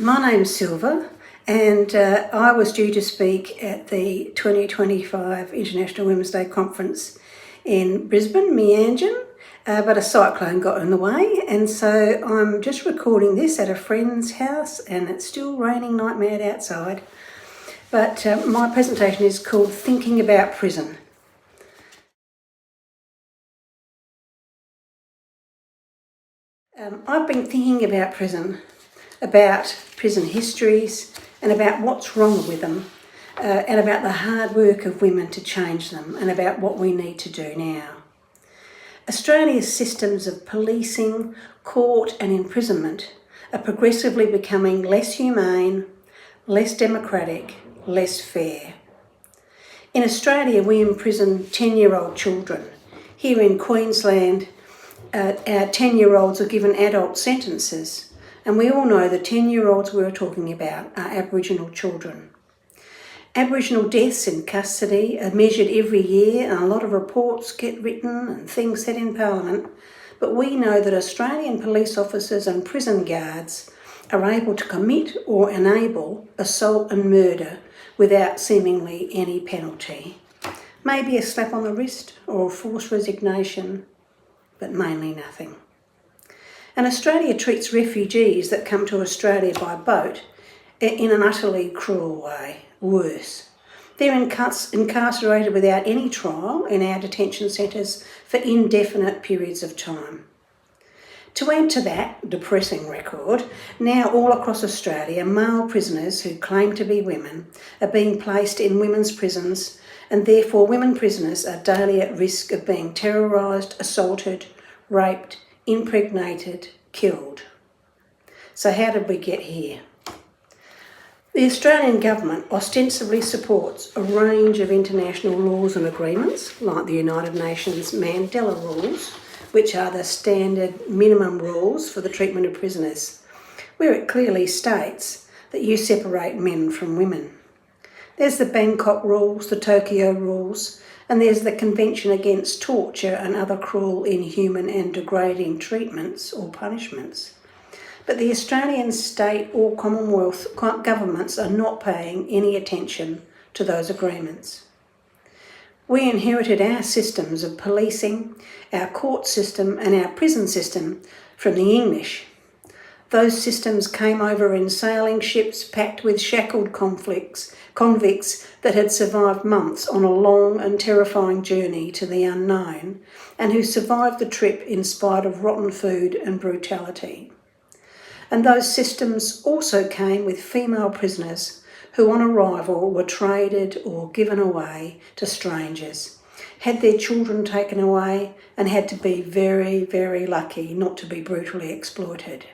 My name's Silva, and I was due to speak at the 2025 International Women's Day Conference in Brisbane, Meanjin, but a cyclone got in the way, and so I'm just recording this at a friend's house, and it's still raining like mad outside. But my presentation is called Thinking About Prison. I've been thinking about prison histories, and about what's wrong with them, and about the hard work of women to change them, and about what we need to do now. Australia's systems of policing, court and imprisonment are progressively becoming less humane, less democratic, less fair. In Australia, we imprison 10-year-old children. Here in Queensland, our 10-year-olds are given adult sentences. And we all know the 10-year-olds we're talking about are Aboriginal children. Aboriginal deaths in custody are measured every year, and a lot of reports get written and things said in Parliament. But we know that Australian police officers and prison guards are able to commit or enable assault and murder without seemingly any penalty. Maybe a slap on the wrist or a forced resignation, but mainly nothing. And Australia treats refugees that come to Australia by boat in an utterly cruel way, worse. They're incarcerated without any trial in our detention centres for indefinite periods of time. To add to that depressing record, now all across Australia, male prisoners who claim to be women are being placed in women's prisons, and therefore women prisoners are daily at risk of being terrorised, assaulted, raped, impregnated, killed. So how did we get here? The Australian government ostensibly supports a range of international laws and agreements, like the United Nations Mandela Rules, which are the standard minimum rules for the treatment of prisoners, where it clearly states that you separate men from women. There's the Bangkok Rules, the Tokyo Rules, and there's the Convention Against Torture and Other Cruel, Inhuman and Degrading Treatments or Punishments. But the Australian state or Commonwealth governments are not paying any attention to those agreements. We inherited our systems of policing, our court system and our prison system from the English. Those systems came over in sailing ships packed with shackled convicts that had survived months on a long and terrifying journey to the unknown, and who survived the trip in spite of rotten food and brutality. And those systems also came with female prisoners who on arrival were traded or given away to strangers, had their children taken away, and had to be very, very lucky not to be brutally exploited.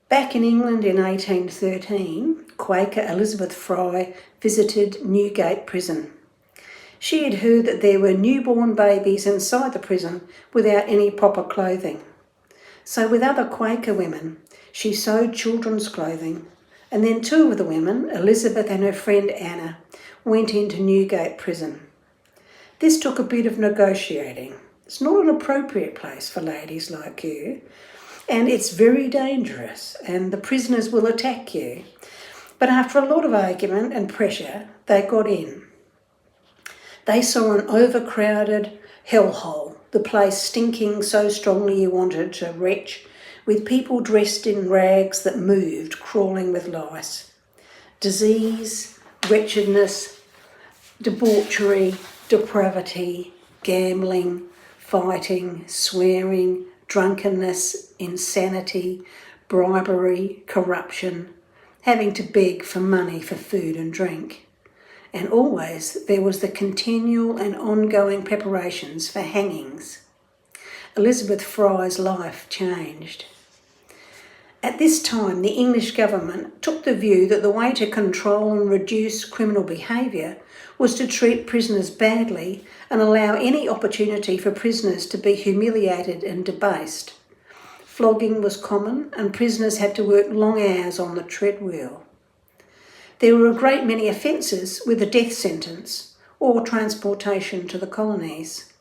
Back in England in 1813, Quaker Elizabeth Fry visited Newgate Prison. She had heard that there were newborn babies inside the prison without any proper clothing. So with other Quaker women, she sewed children's clothing, and then two of the women, Elizabeth and her friend Anna, went into Newgate Prison. This took a bit of negotiating. It's not an appropriate place for ladies like you, and it's very dangerous, and the prisoners will attack you. But after a lot of argument and pressure, they got in. They saw an overcrowded hellhole, the place stinking so strongly you wanted to retch, with people dressed in rags that moved, crawling with lice. Disease, wretchedness, debauchery, depravity, gambling, fighting, swearing, drunkenness, insanity, bribery, corruption, having to beg for money for food and drink. And always there was the continual and ongoing preparations for hangings. Elizabeth Fry's life changed. At this time, the English government took the view that the way to control and reduce criminal behaviour was to treat prisoners badly and allow any opportunity for prisoners to be humiliated and debased. Flogging was common, and prisoners had to work long hours on the treadwheel. There were a great many offences with a death sentence or transportation to the colonies.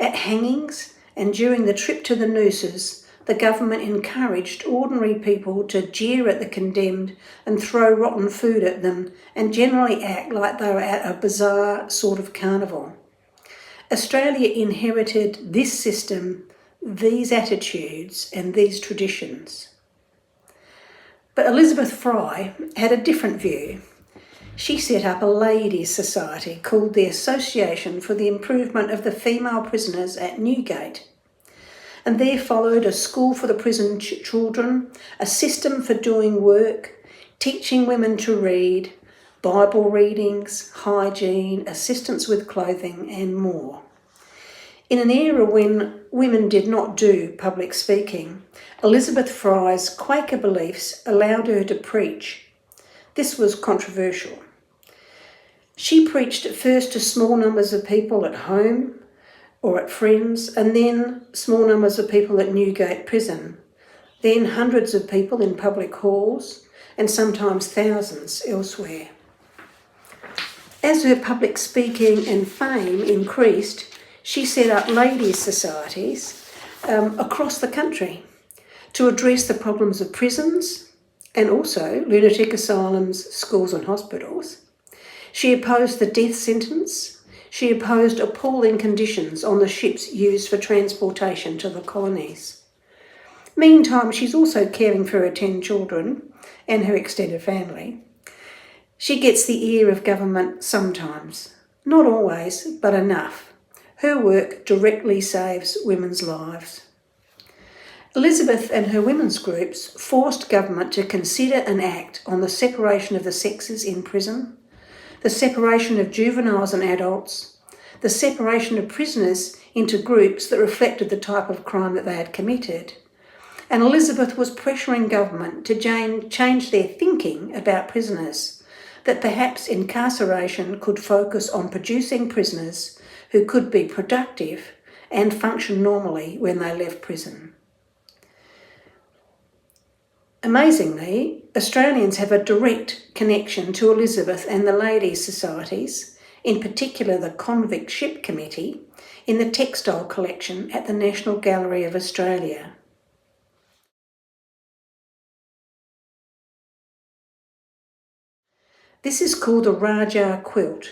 At hangings and during the trip to the nooses, the government encouraged ordinary people to jeer at the condemned and throw rotten food at them and generally act like they were at a bizarre sort of carnival. Australia inherited this system, these attitudes and these traditions. But Elizabeth Fry had a different view. She set up a ladies' society called the Association for the Improvement of the Female Prisoners at Newgate. And there followed a school for the prison children, a system for doing work, teaching women to read, Bible readings, hygiene, assistance with clothing and more. In an era when women did not do public speaking, Elizabeth Fry's Quaker beliefs allowed her to preach. This was controversial. She preached at first to small numbers of people at home or at friends, and then small numbers of people at Newgate Prison, then hundreds of people in public halls, and sometimes thousands elsewhere. As her public speaking and fame increased, she set up ladies' societies across the country to address the problems of prisons and also lunatic asylums, schools and hospitals. She opposed the death sentence. She opposed appalling conditions on the ships used for transportation to the colonies. Meantime, she's also caring for her 10 children and her extended family. She gets the ear of government sometimes, not always, but enough. Her work directly saves women's lives. Elizabeth and her women's groups forced government to consider and act on the separation of the sexes in prison, the separation of juveniles and adults, the separation of prisoners into groups that reflected the type of crime that they had committed. And Elizabeth was pressuring government to change their thinking about prisoners, that perhaps incarceration could focus on producing prisoners who could be productive and function normally when they left prison. Amazingly, Australians have a direct connection to Elizabeth and the ladies' societies, in particular the Convict Ship Committee, in the textile collection at the National Gallery of Australia. This is called a Rajah quilt.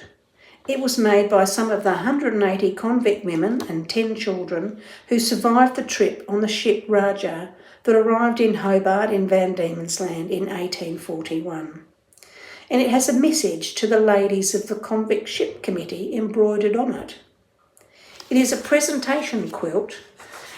It was made by some of the 180 convict women and 10 children who survived the trip on the ship Rajah that arrived in Hobart in Van Diemen's Land in 1841. And it has a message to the ladies of the Convict Ship Committee embroidered on it. It is a presentation quilt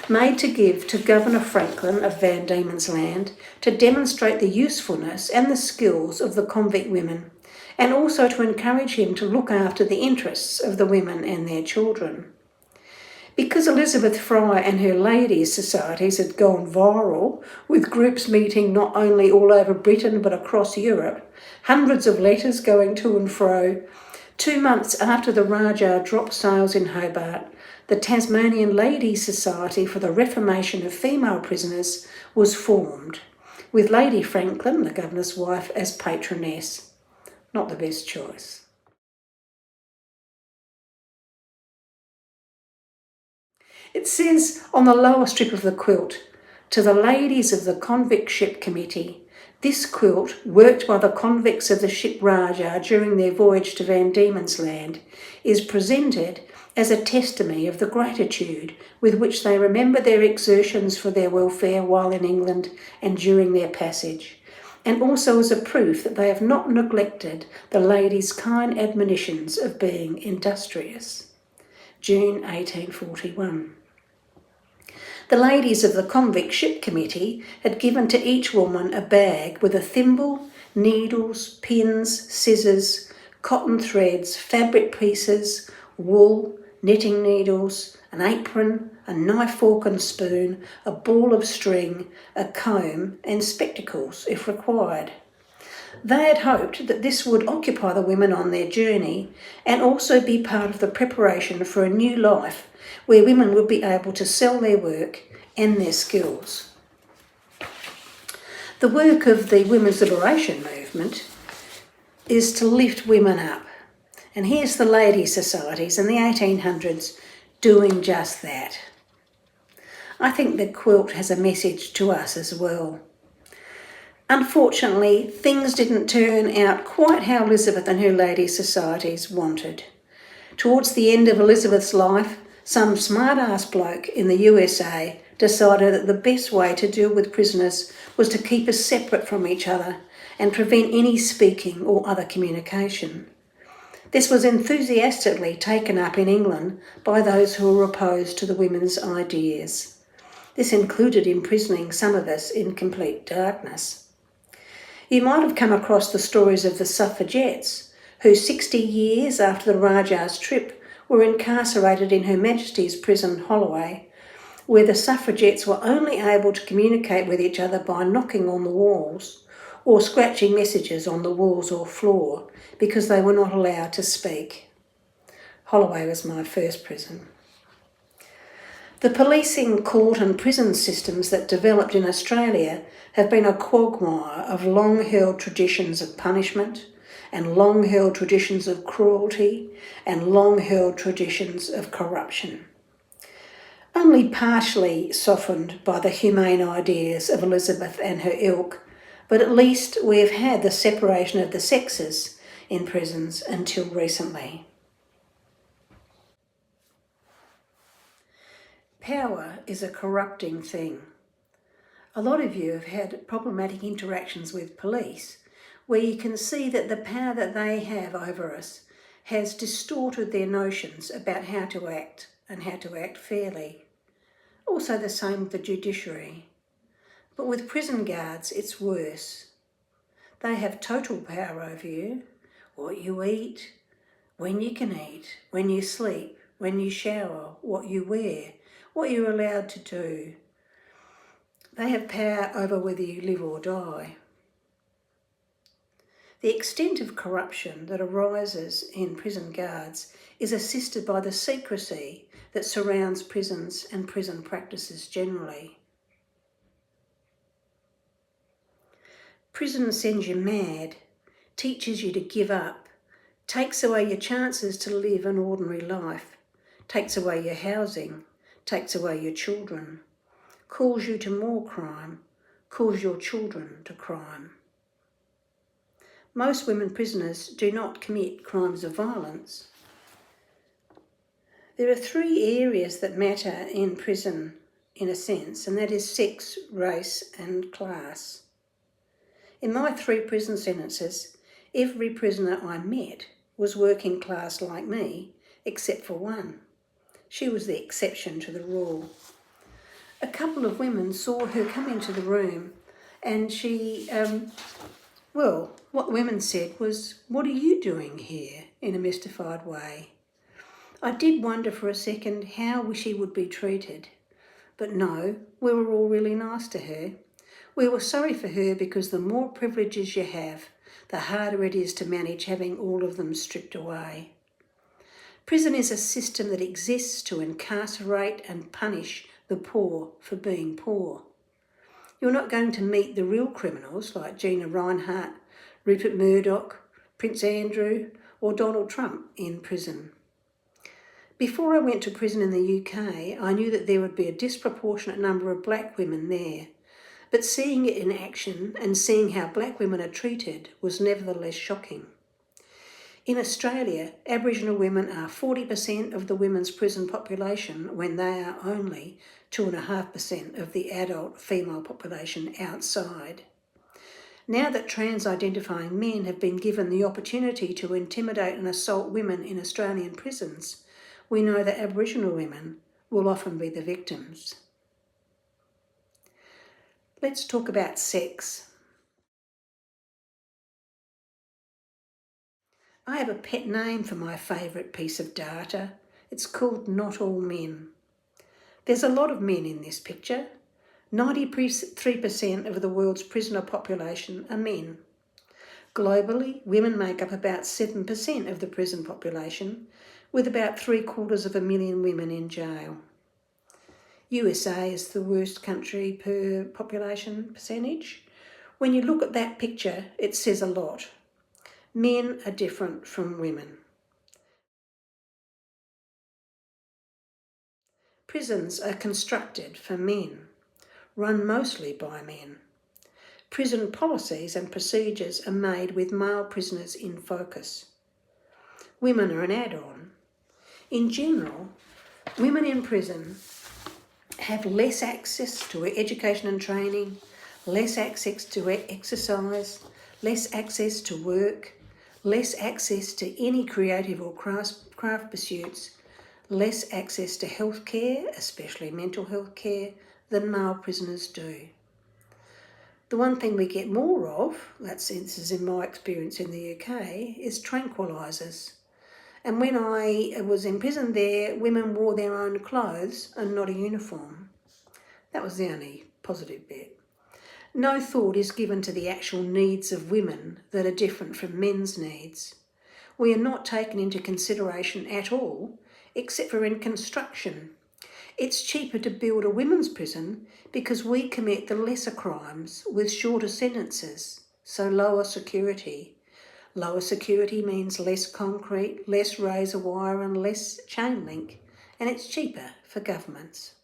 made to give to Governor Franklin of Van Diemen's Land to demonstrate the usefulness and the skills of the convict women, and also to encourage him to look after the interests of the women and their children. Because Elizabeth Fry and her ladies' societies had gone viral, with groups meeting not only all over Britain but across Europe, hundreds of letters going to and fro, 2 months after the Rajah dropped sails in Hobart, the Tasmanian Ladies' Society for the Reformation of Female Prisoners was formed, with Lady Franklin, the Governor's wife, as patroness. Not the best choice. It says on the lower strip of the quilt, "To the ladies of the Convict Ship Committee, this quilt, worked by the convicts of the ship Rajah during their voyage to Van Diemen's Land, is presented as a testimony of the gratitude with which they remember their exertions for their welfare while in England and during their passage, and also as a proof that they have not neglected the ladies' kind admonitions of being industrious." June 1841. The ladies of the Convict Ship Committee had given to each woman a bag with a thimble, needles, pins, scissors, cotton threads, fabric pieces, wool, knitting needles, an apron, a knife, fork and spoon, a ball of string, a comb and spectacles if required. They had hoped that this would occupy the women on their journey and also be part of the preparation for a new life where women would be able to sell their work and their skills. The work of the women's liberation movement is to lift women up. And here's the ladies' societies in the 1800s doing just that. I think the quilt has a message to us as well. Unfortunately, things didn't turn out quite how Elizabeth and her lady societies wanted. Towards the end of Elizabeth's life, some smart-ass bloke in the USA decided that the best way to deal with prisoners was to keep us separate from each other and prevent any speaking or other communication. This was enthusiastically taken up in England by those who were opposed to the women's ideas. This included imprisoning some of us in complete darkness. You might have come across the stories of the suffragettes, who 60 years after the Rajah's trip were incarcerated in Her Majesty's Prison Holloway, where the suffragettes were only able to communicate with each other by knocking on the walls or scratching messages on the walls or floor because they were not allowed to speak. Holloway was my first prison. The policing, court and prison systems that developed in Australia have been a quagmire of long-held traditions of punishment and long-held traditions of cruelty and long-held traditions of corruption. Only partially softened by the humane ideas of Elizabeth and her ilk, but at least we have had the separation of the sexes in prisons until recently. Power is a corrupting thing. A lot of you have had problematic interactions with police where you can see that the power that they have over us has distorted their notions about how to act and how to act fairly. Also the same with the judiciary. But with prison guards, it's worse. They have total power over you, what you eat, when you can eat, when you sleep, when you shower, what you wear, what you're allowed to do. They have power over whether you live or die. The extent of corruption that arises in prison guards is assisted by the secrecy that surrounds prisons and prison practices generally. Prison sends you mad, teaches you to give up, takes away your chances to live an ordinary life, takes away your housing, takes away your children, calls you to more crime, calls your children to crime. Most women prisoners do not commit crimes of violence. There are 3 areas that matter in prison, in a sense, and that is sex, race and class. In my 3 prison sentences, every prisoner I met was working class like me, except for one. She was the exception to the rule. A couple of women saw her come into the room and she, what the women said was, "What are you doing here?" in a mystified way. I did wonder for a second how she would be treated. But no, we were all really nice to her. We were sorry for her because the more privileges you have, the harder it is to manage having all of them stripped away. Prison is a system that exists to incarcerate and punish the poor for being poor. You're not going to meet the real criminals like Gina Rinehart, Rupert Murdoch, Prince Andrew or Donald Trump in prison. Before I went to prison in the UK, I knew that there would be a disproportionate number of black women there, but seeing it in action and seeing how black women are treated was nevertheless shocking. In Australia, Aboriginal women are 40% of the women's prison population when they are only 2.5% of the adult female population outside. Now that trans-identifying men have been given the opportunity to intimidate and assault women in Australian prisons, we know that Aboriginal women will often be the victims. Let's talk about sex. I have a pet name for my favourite piece of data. It's called Not All Men. There's a lot of men in this picture. 93% of the world's prisoner population are men. Globally, women make up about 7% of the prison population, with about 750,000 women in jail. USA is the worst country per population percentage. When you look at that picture, it says a lot. Men are different from women. Prisons are constructed for men, run mostly by men. Prison policies and procedures are made with male prisoners in focus. Women are an add-on. In general, women in prison have less access to education and training, less access to exercise, less access to work, less access to any creative or craft pursuits, less access to health care, especially mental health care, than male prisoners do. The one thing we get more of, this is in my experience in the UK, is tranquilizers. And when I was in prison there, women wore their own clothes and not a uniform. That was the only positive bit. No thought is given to the actual needs of women that are different from men's needs. We are not taken into consideration at all, except for in construction. It's cheaper to build a women's prison because we commit the lesser crimes with shorter sentences, so lower security. Lower security means less concrete, less razor wire and less chain link, and it's cheaper for governments.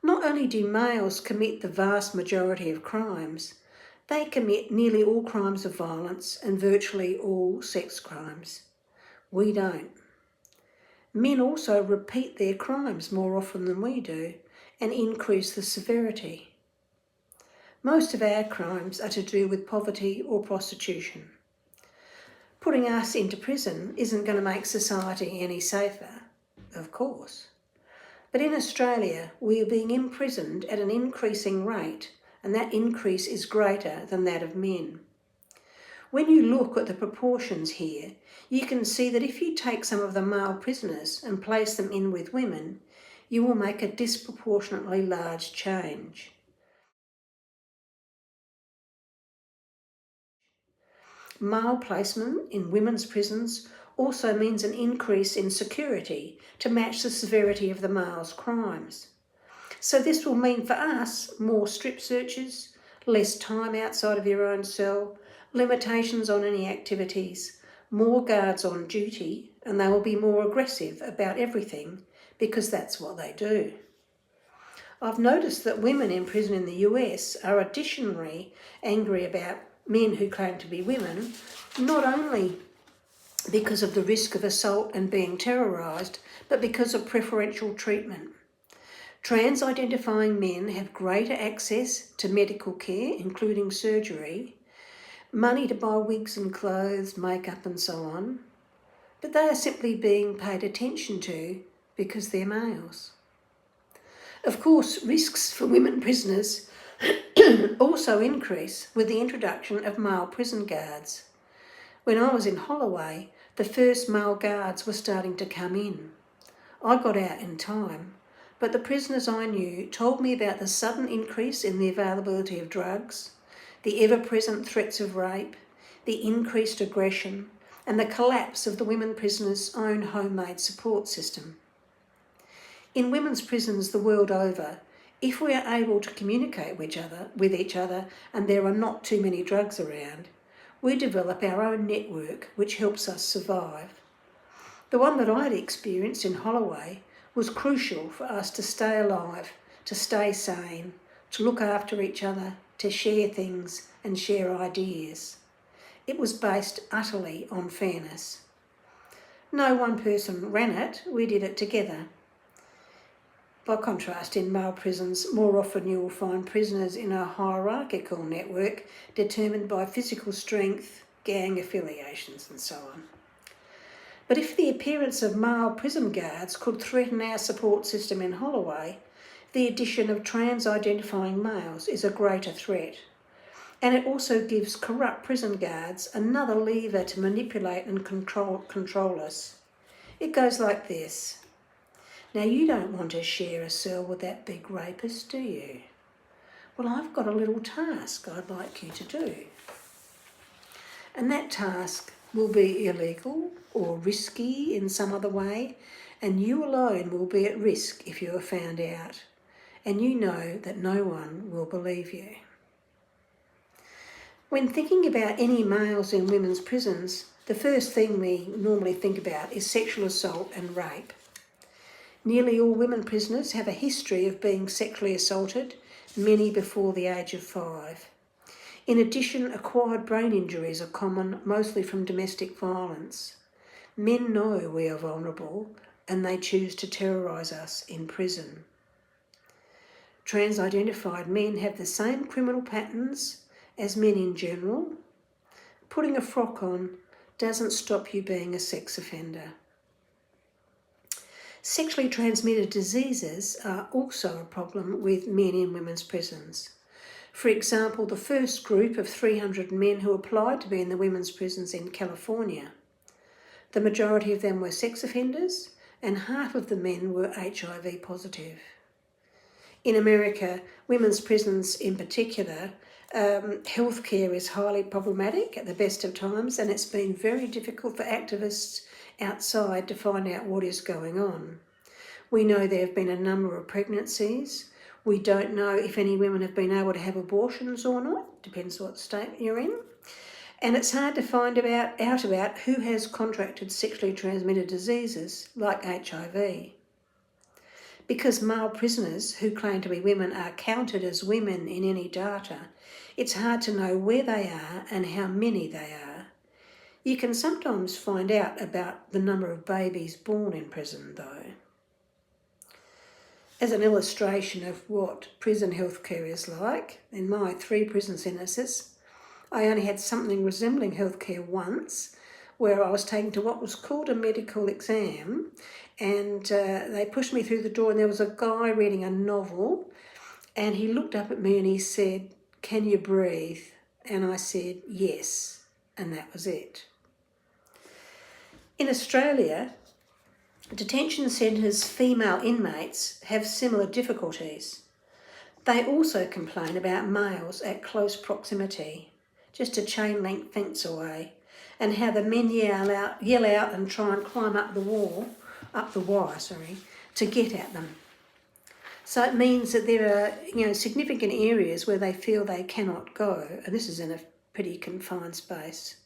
Not only do males commit the vast majority of crimes, they commit nearly all crimes of violence and virtually all sex crimes. We don't. Men also repeat their crimes more often than we do and increase the severity. Most of our crimes are to do with poverty or prostitution. Putting us into prison isn't going to make society any safer, of course. But in Australia, we are being imprisoned at an increasing rate, and that increase is greater than that of men. When you look at the proportions here, you can see that if you take some of the male prisoners and place them in with women, you will make a disproportionately large change. Male placement in women's prisons also means an increase in security to match the severity of the male's crimes. So this will mean for us more strip searches, less time outside of your own cell, limitations on any activities, more guards on duty, and they will be more aggressive about everything because that's what they do. I've noticed that women in prison in the US are additionally angry about men who claim to be women, not only because of the risk of assault and being terrorised, but because of preferential treatment. Trans-identifying men have greater access to medical care, including surgery, money to buy wigs and clothes, makeup and so on, but they are simply being paid attention to because they're males. Of course, risks for women prisoners also increase with the introduction of male prison guards. When I was in Holloway, the first male guards were starting to come in. I got out in time, but the prisoners I knew told me about the sudden increase in the availability of drugs, the ever-present threats of rape, the increased aggression, and the collapse of the women prisoners' own homemade support system. In women's prisons the world over, if we are able to communicate with each other and there are not too many drugs around, we develop our own network which helps us survive. The one that I'd experienced in Holloway was crucial for us to stay alive, to stay sane, to look after each other, to share things and share ideas. It was based utterly on fairness. No one person ran it, we did it together. By contrast, in male prisons, more often you will find prisoners in a hierarchical network determined by physical strength, gang affiliations and so on. But if the appearance of male prison guards could threaten our support system in Holloway, the addition of trans-identifying males is a greater threat. And it also gives corrupt prison guards another lever to manipulate and control us. It goes like this. Now, you don't want to share a cell with that big rapist, do you? Well, I've got a little task I'd like you to do. And that task will be illegal or risky in some other way, and you alone will be at risk if you are found out. And you know that no one will believe you. When thinking about any males in women's prisons, the first thing we normally think about is sexual assault and rape. Nearly all women prisoners have a history of being sexually assaulted, many before the age of 5. In addition, acquired brain injuries are common, mostly from domestic violence. Men know we are vulnerable and they choose to terrorise us in prison. Trans-identified men have the same criminal patterns as men in general. Putting a frock on doesn't stop you being a sex offender. Sexually transmitted diseases are also a problem with men in women's prisons. For example, the first group of 300 men who applied to be in the women's prisons in California, the majority of them were sex offenders and half of the men were HIV positive. In America, women's prisons in particular, healthcare is highly problematic at the best of times, and it's been very difficult for activists outside to find out what is going on. We know there have been a number of pregnancies. We don't know if any women have been able to have abortions or not, depends what state you're in. And it's hard to find out about who has contracted sexually transmitted diseases like HIV. Because male prisoners who claim to be women are counted as women in any data, it's hard to know where they are and how many they are. You can sometimes find out about the number of babies born in prison, though. As an illustration of what prison healthcare is like, in my 3 prison sentences, I only had something resembling healthcare once, where I was taken to what was called a medical exam, and they pushed me through the door and there was a guy reading a novel, and he looked up at me and he said, "Can you breathe?" And I said, "Yes," and that was it. In Australia, detention centres' female inmates have similar difficulties. They also complain about males at close proximity, just a chain link fence away, and how the men yell out and try and climb up the wire, to get at them. So it means that there are, significant areas where they feel they cannot go, and this is in a pretty confined space.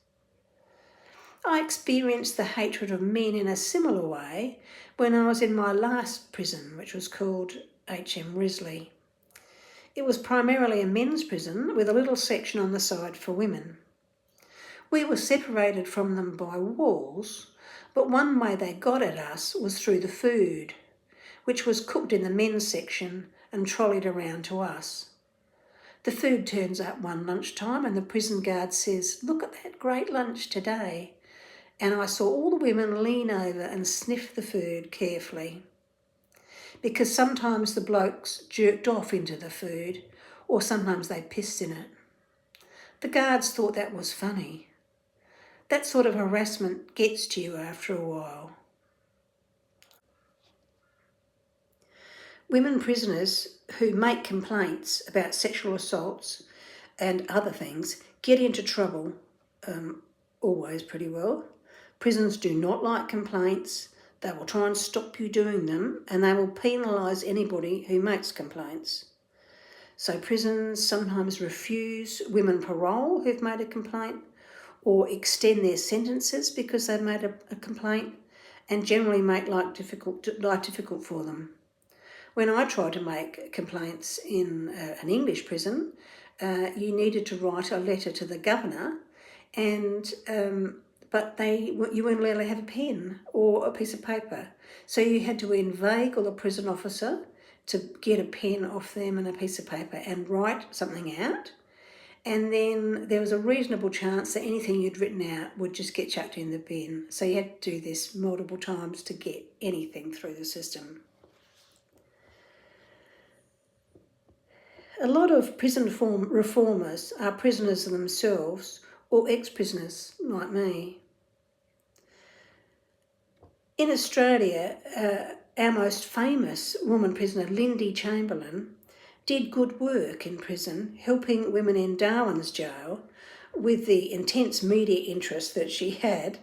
I experienced the hatred of men in a similar way when I was in my last prison, which was called HM Risley. It was primarily a men's prison with a little section on the side for women. We were separated from them by walls, but one way they got at us was through the food, which was cooked in the men's section and trolleyed around to us. The food turns up one lunchtime and the prison guard says, "Look at that great lunch today." And I saw all the women lean over and sniff the food carefully. Because sometimes the blokes jerked off into the food, or sometimes they pissed in it. The guards thought that was funny. That sort of harassment gets to you after a while. Women prisoners who make complaints about sexual assaults and other things get into trouble, always pretty well. Prisons do not like complaints. They will try and stop you doing them, and they will penalise anybody who makes complaints. So prisons sometimes refuse women parole who've made a complaint, or extend their sentences because they've made a complaint, and generally make life difficult for them. When I tried to make complaints in an English prison, you needed to write a letter to the governor, and but you weren't allowed to have a pen or a piece of paper. So you had to inveigle the prison officer to get a pen off them and a piece of paper and write something out. And then there was a reasonable chance that anything you'd written out would just get chucked in the bin. So you had to do this multiple times to get anything through the system. A lot of prison reformers are prisoners themselves or ex-prisoners like me. In Australia, our most famous woman prisoner, Lindy Chamberlain, did good work in prison, helping women in Darwin's jail with the intense media interest that she had.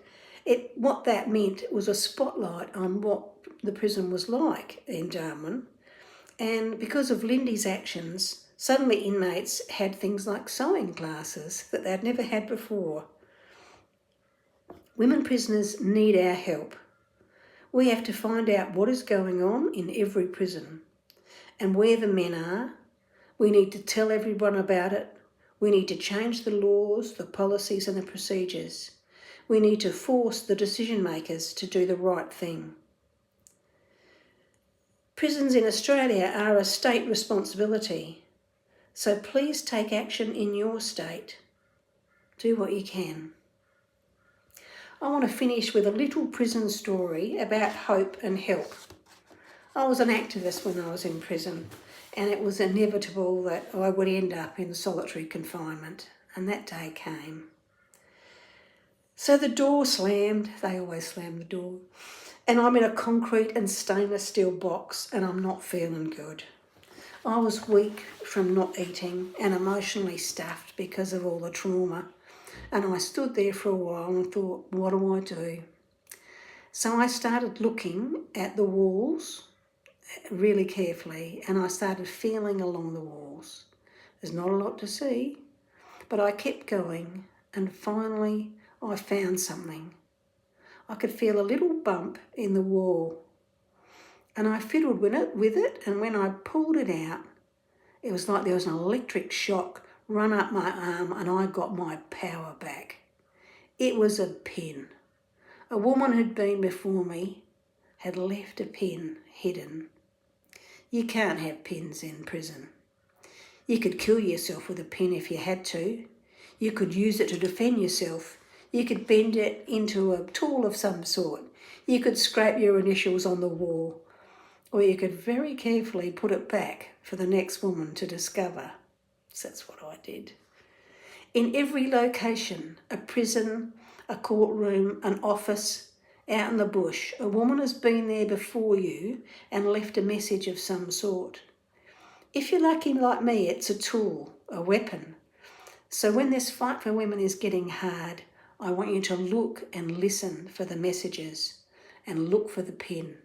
What that meant was a spotlight on what the prison was like in Darwin. And because of Lindy's actions, suddenly inmates had things like sewing classes that they'd never had before. Women prisoners need our help. We have to find out what is going on in every prison and where the men are. We need to tell everyone about it. We need to change the laws, the policies and the procedures. We need to force the decision makers to do the right thing. Prisons in Australia are a state responsibility, so please take action in your state. Do what you can. I want to finish with a little prison story about hope and help. I was an activist when I was in prison, and it was inevitable that I would end up in solitary confinement, and that day came. So the door slammed, they always slam the door, and I'm in a concrete and stainless steel box and I'm not feeling good. I was weak from not eating and emotionally stuffed because of all the trauma, and I stood there for a while and thought, what do I do? So I started looking at the walls really carefully and I started feeling along the walls. There's not a lot to see, but I kept going and finally I found something. I could feel a little bump in the wall and I fiddled with it, and when I pulled it out, it was like there was an electric shock run up my arm and I got my power back. It was a pin. A woman who'd been before me had left a pin hidden. You can't have pins in prison. You could kill yourself with a pin if you had to. You could use it to defend yourself. You could bend it into a tool of some sort. You could scrape your initials on the wall. Or you could very carefully put it back for the next woman to discover. So that's what I did. In every location, a prison, a courtroom, an office, out in the bush, a woman has been there before you and left a message of some sort. If you're lucky like me, it's a tool, a weapon. So when this fight for women is getting hard, I want you to look and listen for the messages and look for the pin.